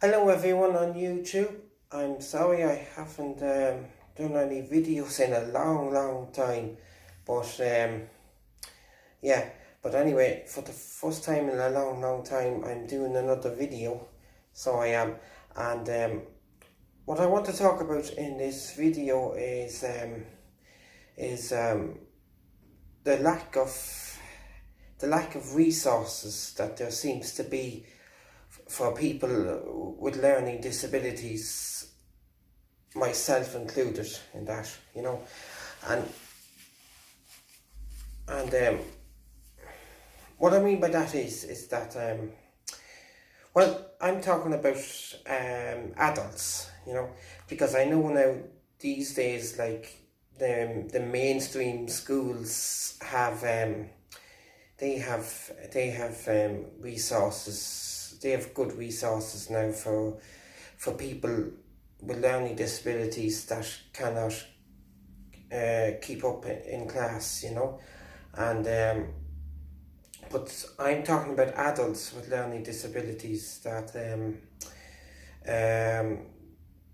Hello everyone on YouTube. I'm sorry I haven't done any videos in a long time, but yeah, but anyway, for the first time in a long time I'm doing another video, so I am. And what I want to talk about in this video is the lack of resources that there seems to be for people with learning disabilities, myself included in that, and what I mean by that is that well, I'm talking about adults, because I know now these days, like the mainstream schools have they have resources. They have good resources now for people with learning disabilities that cannot keep up in class, and but I'm talking about adults with learning disabilities that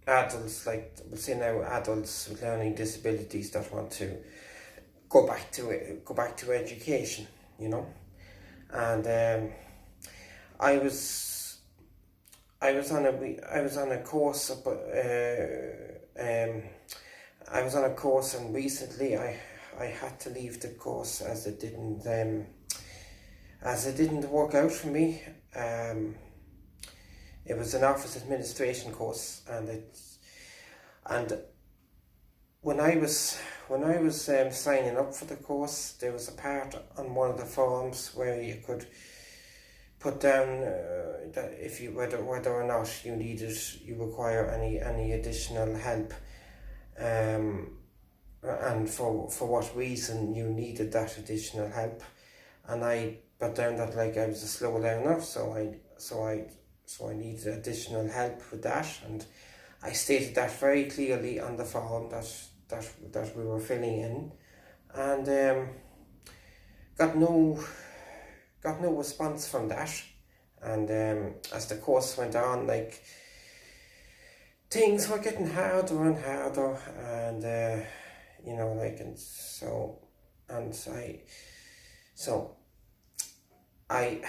adults, like we'll say now, adults with learning disabilities that want to go back to education, and I was on a course and recently I had to leave the course as it didn't work out for me. It was an office administration course, and when I was signing up for the course, there was a part on one of the forms where you could put down that if you whether or not you require any additional help, and for what reason you needed that additional help. And I put down that, like, I was a slow learner, so I needed additional help with that, and I stated that very clearly on the form that we were filling in, and got no response from that. And as the course went on, like, things were getting harder and harder, and I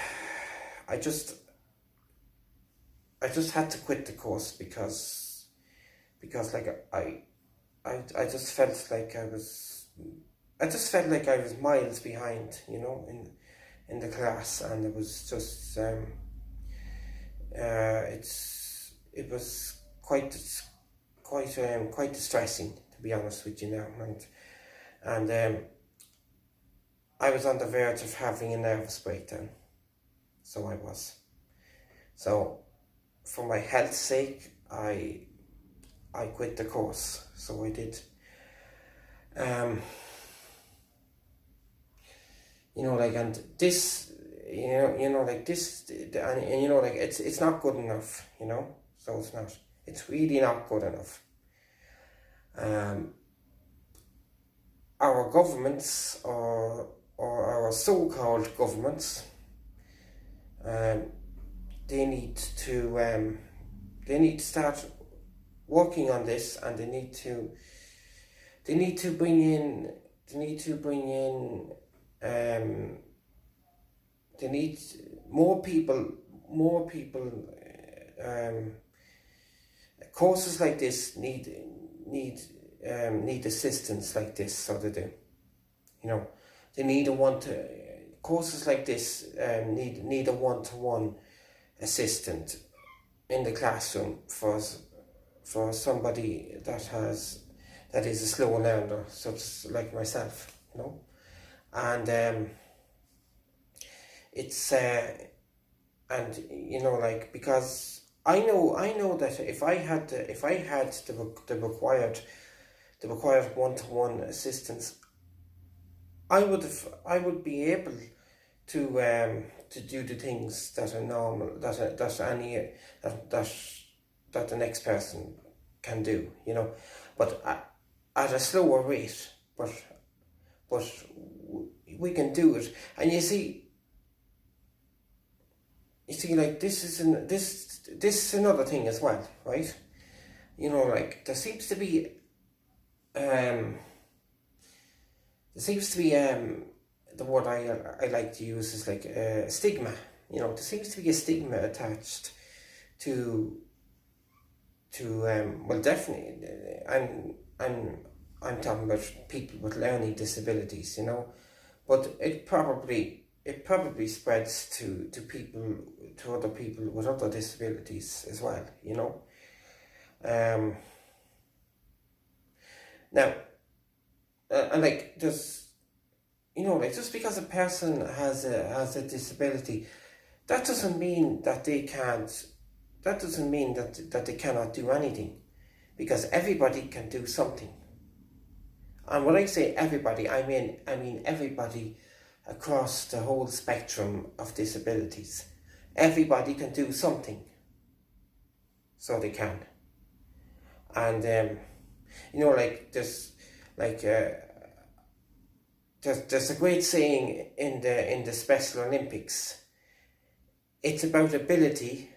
just had to quit the course because like I just felt like I was miles behind, in the class, and it was just it was quite distressing, to be honest with you now, and I was on the verge of having a nervous breakdown. So I was. So for my health's sake, I quit the course. So I did. And this, it's not good enough, so it's not. It's really not good enough. Our governments, or our so-called governments, they need to start working on this, and they need to bring in they need more people. Courses like this need assistance like this, so they do. They need courses like this need a one-to-one assistant in the classroom for somebody that is a slow learner, such as like myself, and it's because I know that if I had the required one-to-one assistance, I would be able to do the things that are normal, that the next person can do, but at a slower rate, but we can do it. And you see, you see, like, this is another thing as well, right? You know, like, there seems to be the word I like to use is like stigma. You know, there seems to be a stigma attached to well, definitely, I'm talking about people with learning disabilities, you know, but it probably spreads to other people with other disabilities as well, you know. Now, and like, there's, you know, like, just because a person has a disability, that doesn't mean that they can't. That doesn't mean that they cannot do anything, because everybody can do something. And when I say everybody, I mean everybody across the whole spectrum of disabilities. Everybody can do something, so they can. And you know, like, there's a great saying in the Special Olympics. It's about ability,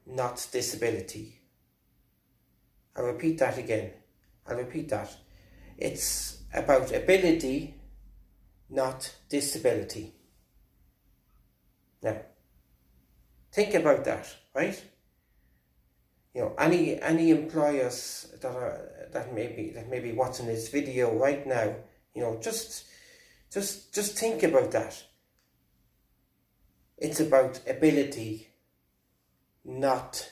not disability. I'll repeat that again. It's about ability, not disability. Now, think about that, right? You know, any employers that may be watching this video right now, you know, just think about that. It's about ability, not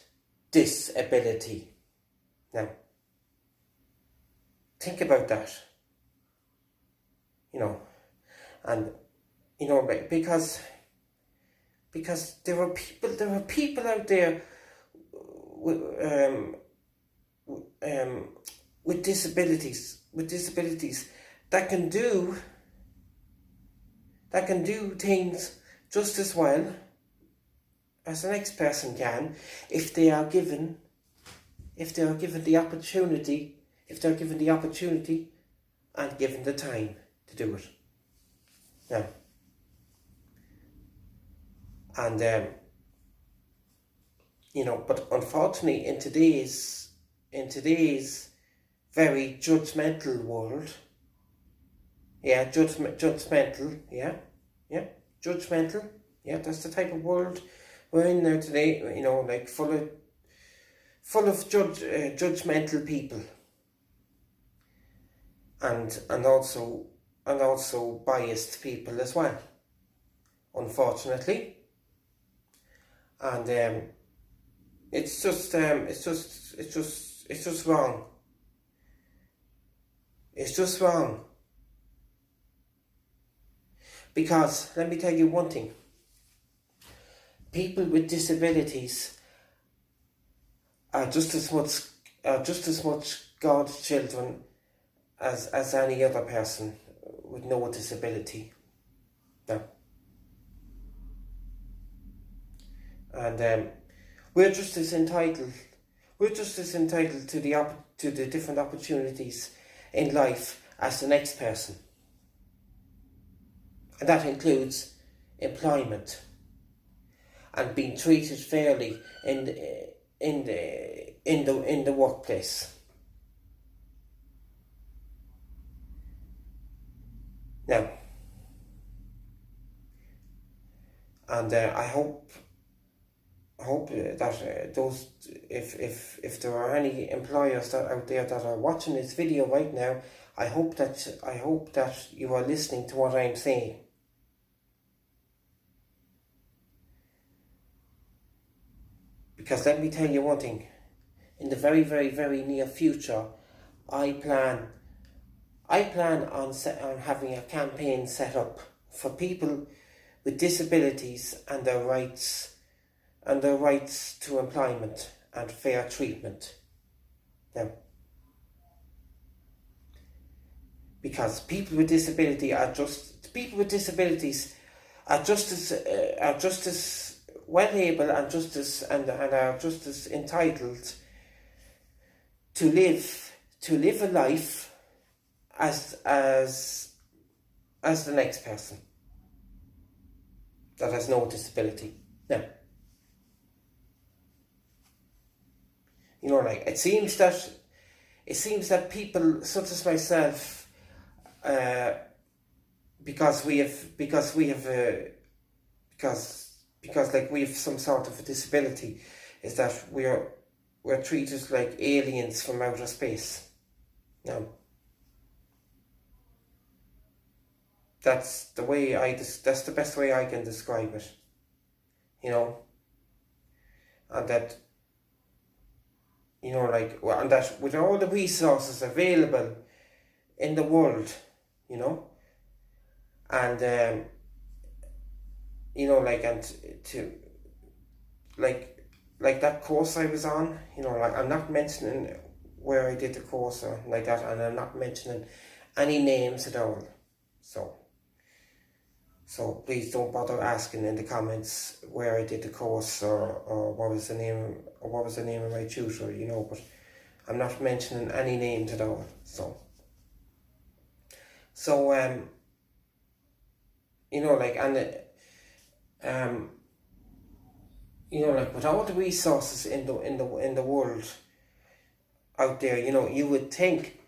disability. Now, think about that. You know, and you know, because there are people out there with disabilities that can do things just as well as the next person can, if they are given the opportunity and given the time to do it. Now, and you know, but unfortunately, in today's very judgmental world, judgmental, that's the type of world we're in now today. You know, like, full of judgmental people, and also biased people as well, unfortunately. And it's just wrong. It's just wrong. Because let me tell you one thing. People with disabilities are just as much God's children as any other person with no disability. No. And we're just as entitled to the different opportunities in life as the next person, and that includes employment and being treated fairly in the workplace. Now, and I hope that those, if there are any employers that out there that are watching this video right now, I hope that you are listening to what I'm saying. Because let me tell you one thing, in the very, very, very near future, I plan on having a campaign set up for people with disabilities and their rights to employment and fair treatment. Now, because people with disabilities are just as well able and are just as entitled to live a life as the next person that has no disability. Now, like it seems that people such as myself, because we have like we have some sort of a disability, is that we're treated like aliens from outer space. No, that's that's the best way I can describe it. You know, and that and that with all the resources available in the world, you know, and and to like that course I was on, like I'm not mentioning where I did the course or like that, and I'm not mentioning any names at all. So please don't bother asking in the comments where I did the course or what was the name of my tutor, but I'm not mentioning any names at all. So with all the resources in the world out there, you would think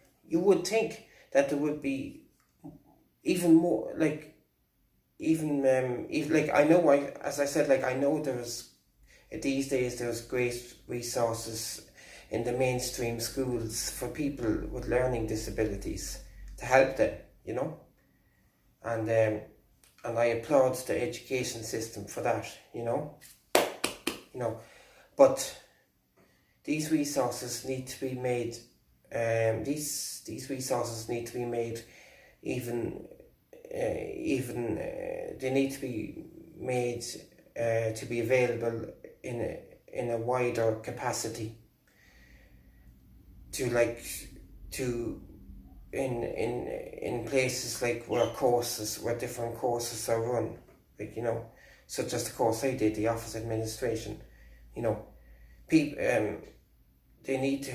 that there would be even more, even I know, as I said, I know these days there's great resources in the mainstream schools for people with learning disabilities to help them, and I applaud the education system for that, but these resources need to be made. These resources need to be made they need to be made to be available in a wider capacity in places where different courses are run, such as the course I did, the office administration. People they need to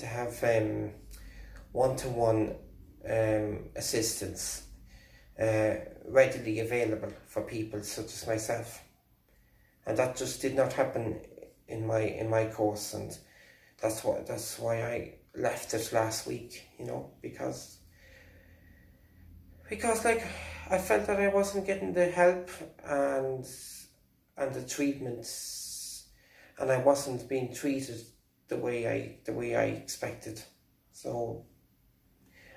have one-to-one assistance readily available for people such as myself, and that just did not happen in my course, and that's why I left it last week, because I felt that I wasn't getting the help and the treatments, and I wasn't being treated the way I expected. So,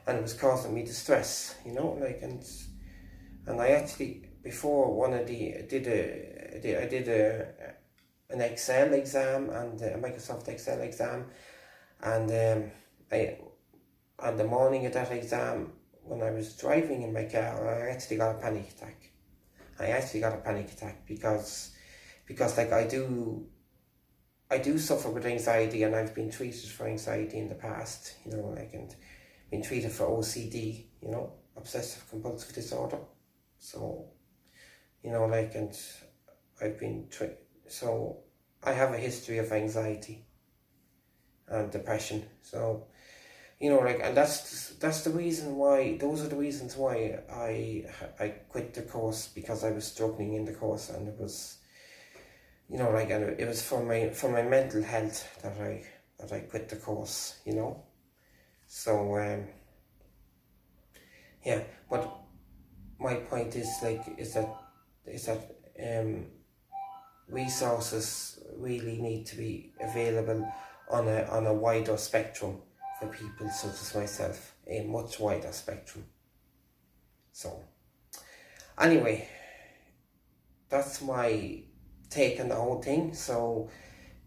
and it was causing me distress, and I actually, before one of I did an Excel exam and a Microsoft Excel exam, and on the morning of that exam, when I was driving in my car, I actually got a panic attack. Because I do suffer with anxiety, and I've been treated for anxiety in the past, and been treated for OCD, obsessive compulsive disorder. So, and I've been so I have a history of anxiety and depression. So, and that's the reason why. Those are the reasons why I quit the course, because I was struggling in the course, and it was, and it was for my mental health that I quit the course, So yeah, but my point is that resources really need to be available on a wider spectrum for people such as myself, a much wider spectrum. So anyway, that's my take on the whole thing. So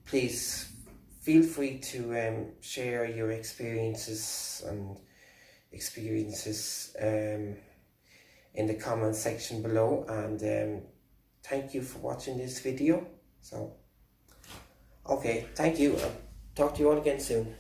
please feel free to share your experiences in the comment section below, and thank you for watching this video. So okay, thank you. I'll talk to you all again soon.